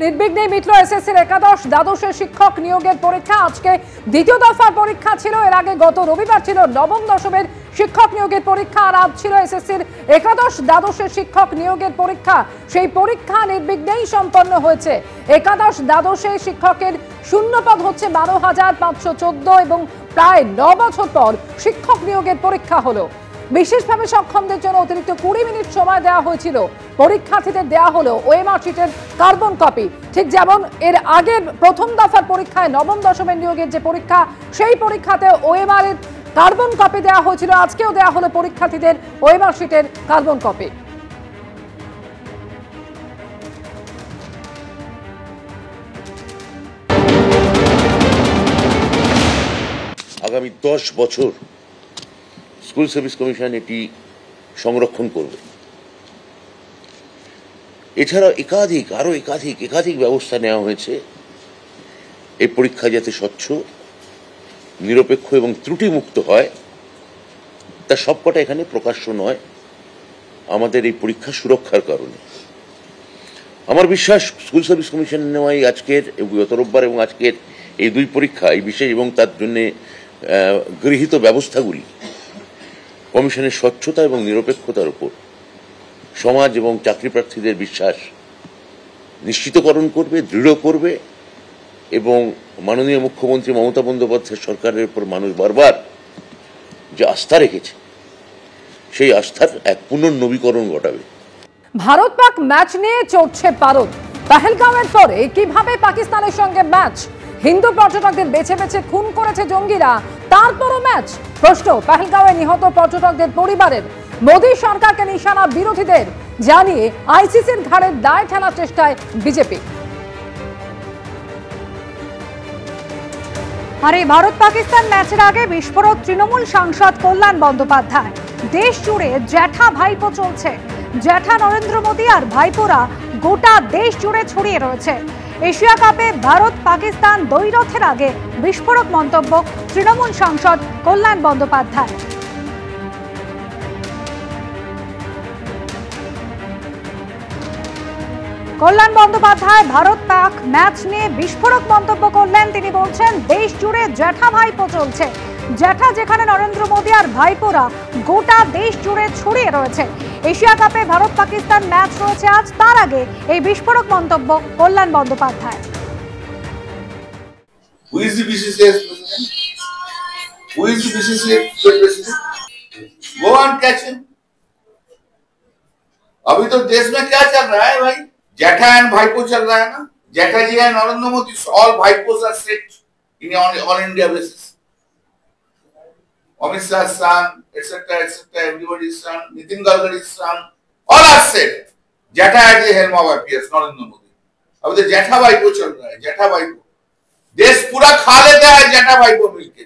নির্বিঘ্নে মিটল এসএসসির একাদশ দ্বাদশের শিক্ষক নিয়োগের পরীক্ষা। আজকে দ্বিতীয় দফার পরীক্ষা ছিল। এর আগে গত রবিবার ছিল নবম দশমের শিক্ষক নিয়োগের পরীক্ষা, আর আজ ছিল এসএসসির একাদশ দ্বাদশের শিক্ষক নিয়োগের পরীক্ষা। সেই পরীক্ষা নির্বিঘ্নেই সম্পন্ন হয়েছে। একাদশ দ্বাদশে শিক্ষকের শূন্যপদ হচ্ছে 12,514 এবং প্রায় 9 বছর পর শিক্ষক নিয়োগের পরীক্ষা হলো। বিশেষভাবে সক্ষমদের জন্য অতিরিক্ত 20 মিনিট সময় দেওয়া হয়েছিল। পরীক্ষার্থীদের দেওয়া হলো ওএমআর শিটের কার্বন কপি। ঠিক যেমন এর আগের প্রথম দফার পরীক্ষায় নবম দশমের নিয়োগের যে পরীক্ষা, সেই পরীক্ষাতে ওএমআর এর কার্বন কপি দেওয়া হয়েছিল, আজকেও দেওয়া হলো পরীক্ষার্থীদের ওএমআর শিটের কার্বন কপি। আগামী 10 বছর স্কুল সার্ভিস কমিশন এটি সংরক্ষণ করবে। এছাড়াও একাধিক ব্যবস্থা নেওয়া হয়েছে এই পরীক্ষা যাতে স্বচ্ছ, নিরপেক্ষ এবং ত্রুটিমুক্ত হয়। তা সবকটা এখানে প্রকাশ্য নয়, আমাদের এই পরীক্ষা সুরক্ষার কারণে। আমার বিশ্বাস স্কুল সার্ভিস কমিশন নেওয়া আজকের গত রোববার এবং আজকের এই দুই পরীক্ষা, এই বিশেষ এবং তার জন্য গৃহীত ব্যবস্থাগুলি কমিশনের স্বচ্ছতা এবং নিরপেক্ষতার উপর সমাজ এবং চাকরি প্রার্থীদের বিশ্বাস নিশ্চিতকরণ করবে, দৃঢ় করবে। এবং মাননীয় মুখ্যমন্ত্রী মমতা বন্দ্যোপাধ্যায় সরকারের উপর মানুষ বারবার যে আস্থা রেখেছে, সেই আস্থার এক পুনর্নবীকরণ ঘটাবে। ভারত পাক ম্যাচ নিয়ে চড়ছে পারদ। পহেলগাঁওয়ের পরে কিভাবে পাকিস্তানের সঙ্গে ম্যাচ? হিন্দু পর্যটকদের বেছে বেছে খুন করেছে জঙ্গিরা, তারপরও ম্যাচ? প্রশ্ন পহেলগাঁওয়ে নিহত পর্যটকদের পরিবারের। মোদী সরকারকে নিশানা বিরোধীদের, জানিয়ে আইসিসির ঘাড়ের দায় ঠেলার চেষ্টায় বিজেপি। আর এই ভারত পাকিস্তান ম্যাচের আগে বিস্ফোরক তৃণমূল সাংসদ কল্যাণ বন্দ্যোপাধ্যায়। দেশ জুড়ে জ্যাঠা ভাইপো চলছে। জ্যাঠা নরেন্দ্র মোদী আর ভাইপোরা গোটা দেশ জুড়ে ছড়িয়ে রয়েছে। এশিয়া কাপে ভারত পাকিস্তান দ্বৈরথের আগে বিস্ফোরক মন্তব্য তৃণমূল সাংসদ কল্যাণ বন্দ্যোপাধ্যায়। কল্যাণ বন্দ্যোপাধ্যায় ভারত পাক ম্যাচ নিয়ে বিস্ফোরক মন্তব্য করলেন। তিনি বলছেন, দেশ জুড়ে জ্যাঠা ভাইপো চলছে। জ্যাঠা যেখানে নরেন্দ্র মোদী আর ভাইপোরা গোটা দেশ জুড়ে ছড়িয়ে রয়েছে। এশিয়া কাপে ভারত পাকিস্তান ম্যাচ রয়েছে আজ, তার আগে এই বিস্ফোরক মন্তব্য কল্যাণ Bandyopadhyay. Who is the BCCI's president? Who is the BCCI president? Go and catch him. अभी तो देश में क्या चल रहा है भाई? जेठा एंड भाईपो चल रहा है ना? जेठा जी and Narendra Modi, all भाईपोस are strict in on India basis. Amit Shah's son, etc., everybody's son, Nitin Gadkari's son, all are set. Jetha at the helm of IPS, Narendra Modi. अभी तो जेठा भाईपो चल रहा है, जेठा भाईपो. देश पूरा खा लेता है जेठा भाईपो मिलके।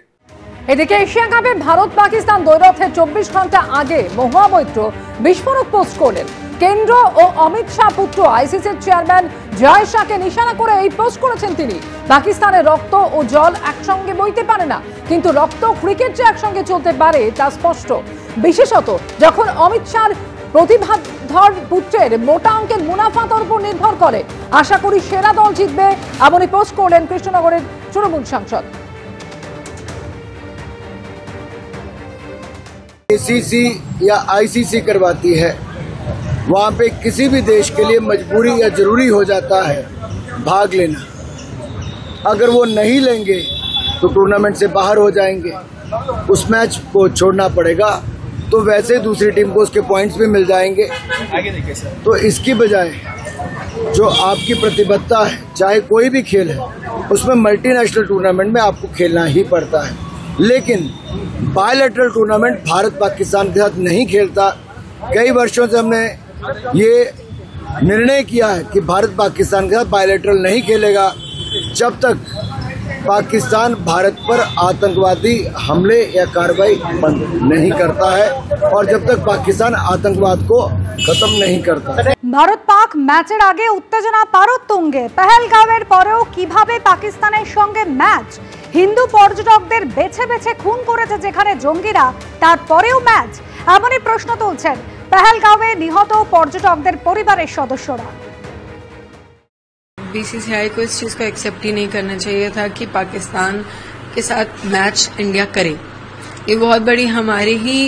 এদিকে এশিয়া কাপে ভারত পাকিস্তান দ্বৈরথের 24 ঘন্টা আগে মহুয়া মৈত্র বিস্ফোরক পোস্ট করলেন। কেন্দ্র ও অমিত শাহ পুত্র আইসিসির চেয়ারম্যান জয় শাহকে নিশানা করে এই পোস্ট করেছেন তিনি। পাকিস্তানের রক্ত ও জল একসঙ্গে বইতে পারে না, কিন্তু রক্ত ক্রিকেট যে একসঙ্গে চলতে পারে তা স্পষ্ট। বিশেষত যখন অমিত শাহর প্রতিভাধর পুত্রের মোটা অঙ্কের মুনাফা তার উপর নির্ভর করে। আশা করি সেরা দল জিতবে, এমনই পোস্ট করলেন কৃষ্ণনগরের তৃণমূল সাংসদ। एसीसी या आईसीसी करवाती है, वहाँ पे किसी भी देश के लिए मजबूरी या जरूरी हो जाता है भाग लेना। अगर वो नहीं लेंगे तो टूर्नामेंट से बाहर हो जाएंगे, उस मैच को छोड़ना पड़ेगा। तो वैसे दूसरी टीम को उसके पॉइंट्स भी मिल जाएंगे। तो इसकी बजाय जो आपकी प्रतिबद्धता है, चाहे कोई भी खेल है, उसमें मल्टीनेशनल टूर्नामेंट में आपको खेलना ही पड़ता है। लेकिन बायलैटरल टूर्नामेंट भारत पाकिस्तान के साथ नहीं खेलता। कई वर्षों से हमने ये निर्णय किया है कि भारत पाकिस्तान के साथ बायलैटरल नहीं खेलेगा जब तक पाकिस्तान भारत पर आतंकवादी हमले या कार्रवाई बंद नहीं करता है और जब तक पाकिस्तान आतंकवाद को खत्म नहीं करता। ভারত পাক ম্যাচের আগে উত্তেজনা পারদ তুঙ্গে। পহেলগাঁওয়ের পরেও কিভাবে পাকিস্তানের সঙ্গে ম্যাচ? হিন্দু পর্যটকদের বেছে বেছে খুন করেছে যেখানে জঙ্গিরা, তারপরেও ম্যাচ? এমনই প্রশ্ন তুলছেন পহেলগাঁওয়ে নিহত পর্যটকদের পরিবারের সদস্যরা। बीसीसीआई को इस चीज को एक्सेप्ट ही नहीं करना चाहिए था कि पाकिस्तान के साथ मैच इंडिया करे। ये बहुत बड़ी हमारे ही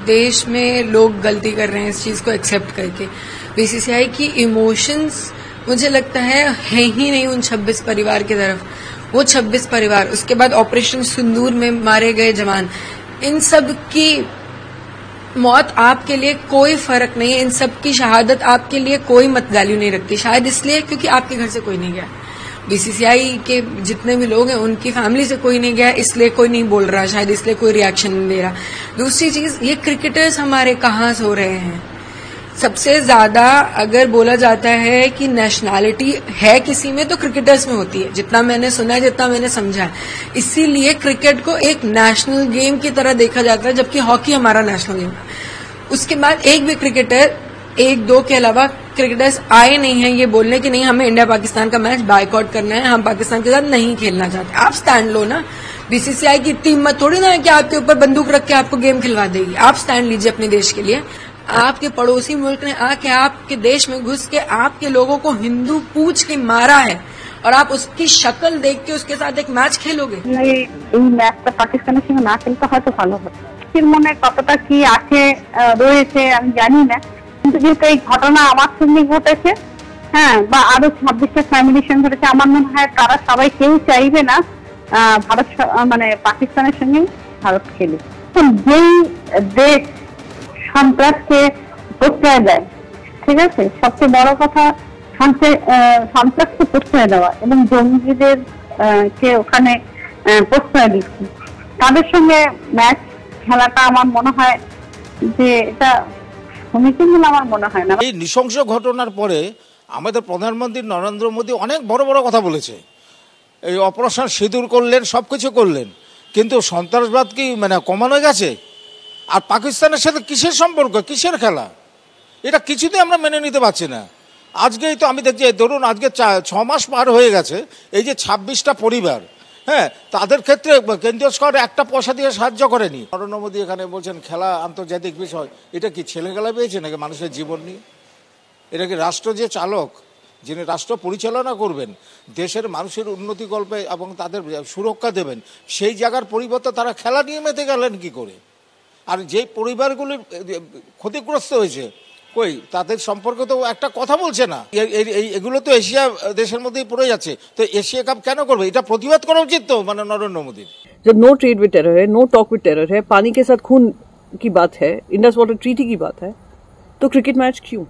देश में लोग गलती कर रहे हैं इस चीज को एक्सेप्ट करके। बीसीसीआई की इमोशंस मुझे लगता है ही नहीं उन 26 परिवार की तरफ। वो 26 परिवार, उसके बाद ऑपरेशन सिंदूर में मारे गए जवान, इन सब की मौत आपके लिए कोई फर्क नहीं है, इन सब की शहादत आपके लिए कोई मत वैल्यू नहीं रखती। शायद इसलिए क्योंकि आपके घर से कोई नहीं गया, बीसीसीआई के जितने भी लोग हैं उनकी फैमिली से कोई नहीं गया, इसलिए कोई नहीं बोल रहा, शायद इसलिए कोई रिएक्शन नहीं दे रहा। दूसरी चीज, ये क्रिकेटर्स हमारे कहाँ सो रहे हैं। सबसे ज्यादा अगर बोला जाता है कि नेशनैलिटी है किसी में तो क्रिकेटर्स में होती है, जितना मैंने सुना है, जितना मैंने समझा है। इसीलिए क्रिकेट को एक नेशनल गेम की तरह देखा जाता है, जबकि हॉकी हमारा नेशनल गेम है। उसके बाद एक भी क्रिकेटर, एक दो के अलावा क्रिकेटर्स आए नहीं हैं ये बोलने कि नहीं हमें इंडिया पाकिस्तान का मैच बायकॉट करना है, हम पाकिस्तान के साथ नहीं खेलना चाहते। आप स्टैंड लो ना। बीसीसीआई की इतनी हिम्मत थोड़ी ना है कि आपके ऊपर बंदूक रख के आपको गेम खिलवा देगी। आप स्टैंड लीजिए अपने देश के लिए। आपके पड़ोसी मुल्क ने आके आपके देश में घुस के आपके लोगों को हिंदू पूछ के मारा है और आप उसकी शक्ल देख के उसके साथ एक मैच खेलोगे? ম্যাচটা পাকিস্তানের সঙ্গে না খেলতে হয়তো ভালো হতো। এর মনে কতটা কি আছে রয়েছে আমি জানি না, কিন্তু যেহেতু এই ঘটনা আমার সঙ্গে ঘটেছে, হ্যাঁ, বা আরো 26টা ফ্যামিলির সঙ্গে ঘটেছে, আমার মনে হয় তারা সবাই কেউ চাইবে না ভারত মানে পাকিস্তানের সঙ্গে ভারত খেলে। যেই দেশ সন্ত্রাসকে প্রশ্রয় দেয়, ঠিক আছে, সবচেয়ে বড় কথা সন্ত্রাসকে প্রশ্রয় দেওয়া এবং জঙ্গিদের কে ওখানে প্রশ্রয় দিচ্ছে, তাদের সঙ্গে ম্যাচ খেলাটা আমার মনে হয় যে এটা সমীচীন বলে আমার মনে হয় না। এই নৃশংস ঘটনার পরে আমাদের প্রধানমন্ত্রী নরেন্দ্র মোদী অনেক বড় বড় কথা বলেছে। এই অপারেশন সিঁদুর করলেন, সবকিছু করলেন, কিন্তু সন্ত্রাসবাদ কি মানে কমানো গেছে? আর পাকিস্তানের সাথে কিসের সম্পর্ক, কিসের খেলা, এটা কিছুতেই আমরা মেনে নিতে পারছি না। আজকেই তো আমি দেখছি, ধরুন আজকে 6 মাস পার হয়ে গেছে, এই যে 26টা পরিবার, হ্যাঁ, তাদের ক্ষেত্রে কেন্দ্রীয় সরকার একটা পয়সা দিয়ে সাহায্য করেনি। নরেন্দ্র মোদী এখানে বলছেন খেলা আন্তর্জাতিক বিষয়, এটা কি ছেলে খেলা পেয়েছে নাকি মানুষের জীবন নিয়ে? এটা কি রাষ্ট্র যে চালক, যিনি রাষ্ট্র পরিচালনা করবেন, দেশের মানুষের উন্নতি কল্পে এবং তাদের সুরক্ষা দেবেন, সেই জায়গার পরিবর্তে তারা খেলা নিয়ে মেতে গেলেন কি করে? আর যে পরিবারগুলি ক্ষতিগ্রস্ত হয়েছে, কই তাদের সম্পর্কে তো একটা কথা বলছে না। এগুলো তো এশিয়া দেশের মধ্যেই পড়ে যাচ্ছে, তো এশিয়া কাপ কেন করবে? এটা প্রতিবাদ করা উচিত তো মানে নরেন্দ্র মোদীর। जब नो ट्रेड विद टेरर है, नो टॉक विद टेरर है, पानी के साथ खून की बात है, इंडस वाटर ट्रीटी की बात है, तो क्रिकेट मैच क्यों?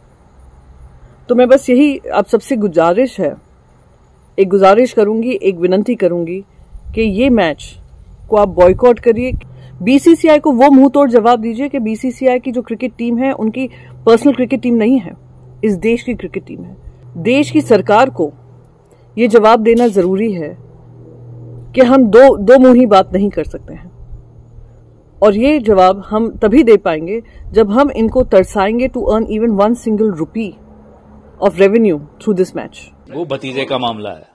तो मैं बस यही आप सबसे गुजारिश है, एक गुजारिश करूंगी, एक विनती करूंगी कि ये मैच को आप बॉयकॉट करिए। बीसीसीआई को वो मुंह तोड़ जवाब दीजिए कि बीसीसीआई की जो क्रिकेट टीम है उनकी पर्सनल क्रिकेट टीम नहीं है, इस देश की क्रिकेट टीम है। देश की सरकार को ये जवाब देना जरूरी है कि हम दो मुंही बात नहीं कर सकते हैं, और ये जवाब हम तभी दे पाएंगे जब हम इनको तरसाएंगे to earn even 1 single rupee of revenue through this match. वो भतीजे का मामला है,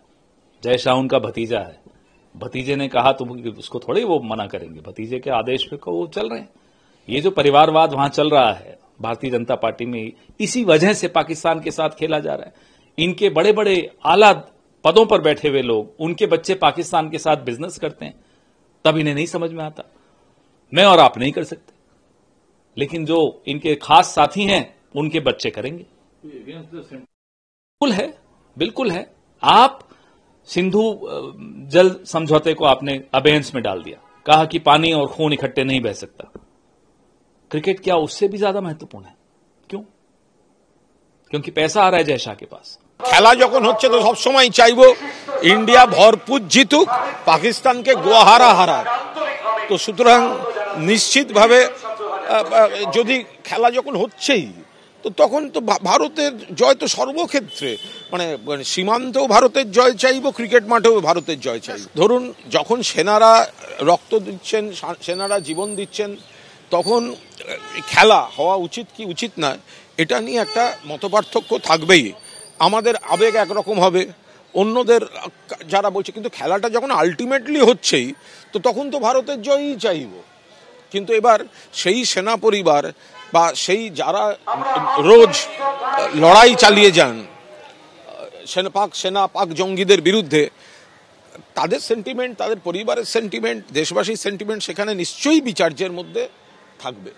जय शाह उनका भतीजा है, भतीजे ने कहा तो उसको थोड़े वो मना करेंगे, भतीजे के आदेश पे वो चल रहे हैं। ये जो परिवारवाद वहां चल रहा है भारतीय जनता पार्टी में, इसी वजह से पाकिस्तान के साथ खेला जा रहा है। इनके बड़े बड़े आला पदों पर बैठे हुए लोग, उनके बच्चे पाकिस्तान के साथ बिजनेस करते हैं, तब इन्हें नहीं समझ में आता। मैं और आप नहीं कर सकते, लेकिन जो इनके खास साथी हैं उनके बच्चे करेंगे। बिल्कुल है, बिल्कुल है। आप सिंधु जल समझौते को आपने अबेयंस में डाल दिया, कहा कि पानी और खून इकट्ठे नहीं बह सकता। क्रिकेट क्या उससे भी ज्यादा महत्वपूर्ण है? क्यों? क्योंकि पैसा आ रहा है जय शाह के पास। খেলা যখন হচ্ছে তো সবসময় চাইবো ইন্ডিয়া ভরপুর জিতুক, পাকিস্তানকে গোহারা হারাক। তো সুতরাং নিশ্চিতভাবে যদি খেলা যখন হচ্ছেই, তো তখন তো ভারতের জয় তো সর্বক্ষেত্রে, মানে সীমান্তেও ভারতের জয় চাইবো, ক্রিকেট মাঠেও ভারতের জয় চাইবো। ধরুন যখন সেনারা রক্ত দিচ্ছেন, সেনারা জীবন দিচ্ছেন, তখন খেলা হওয়া উচিত কি উচিত না, এটা নিয়ে একটা মতপার্থক্য থাকবেই। আমাদের আবেগ একরকম হবে, অন্যদের যারা বলছে, কিন্তু খেলাটা যখন আলটিমেটলি হচ্ছেই, তো তখন তো ভারতের জয়ই চাইব। কিন্তু এবার সেই সেনা পরিবার বা সেই যারা রোজ লড়াই চালিয়ে যান, পাক সেনা পাক জঙ্গিদের বিরুদ্ধে, তাদের সেন্টিমেন্ট, তাদের পরিবারের সেন্টিমেন্ট, দেশবাসীর সেন্টিমেন্ট সেখানে নিশ্চয়ই বিচার্যের মধ্যে থাকবে।